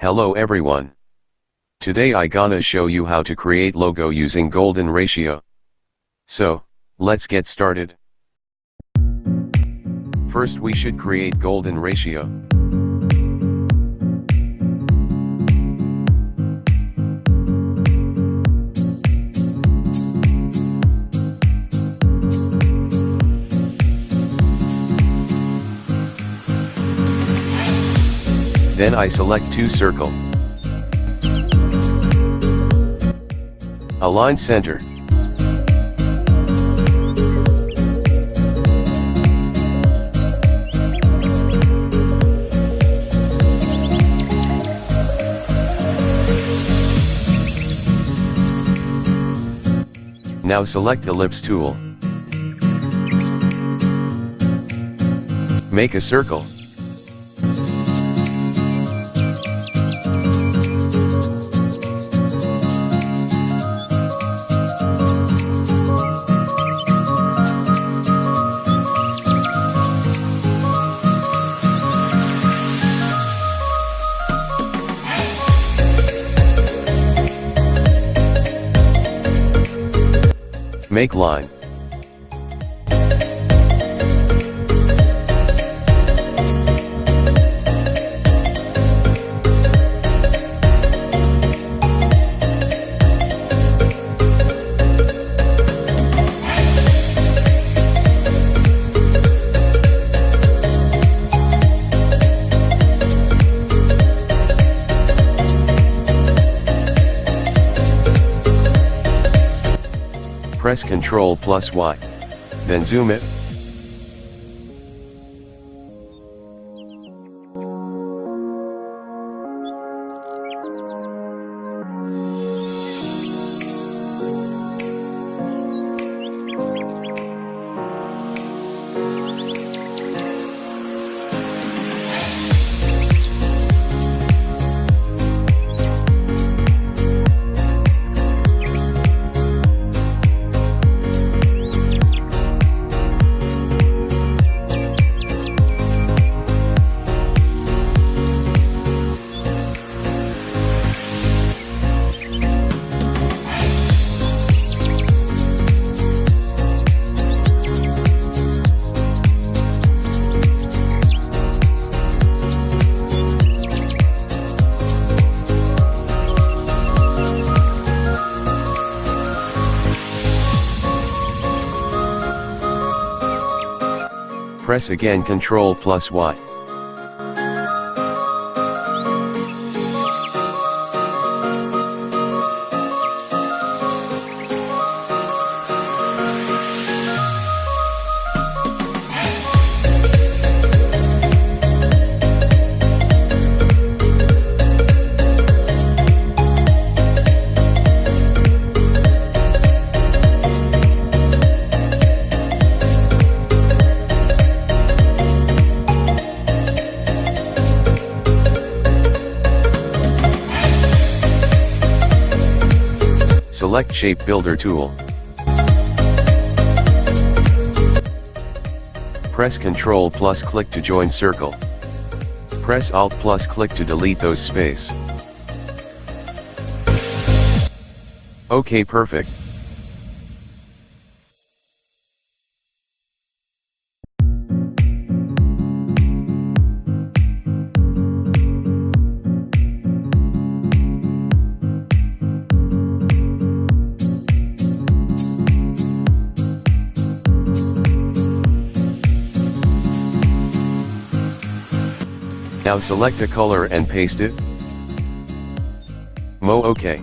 Hello everyone. Today I gonna show you how to create logo using golden ratio. So, let's get started. First we should create golden ratio. Then I select two circle. Align center. Now select ellipse tool. Make a circle. Make line. Press Ctrl+Y. Then zoom it. Press again Ctrl+Y. Select Shape Builder tool. Press Ctrl+ click to join circle. Press Alt+ click to delete those space. OK, perfect. Now select a color and paste it. OK.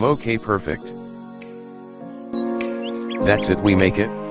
Okay, perfect. That's it, we make it.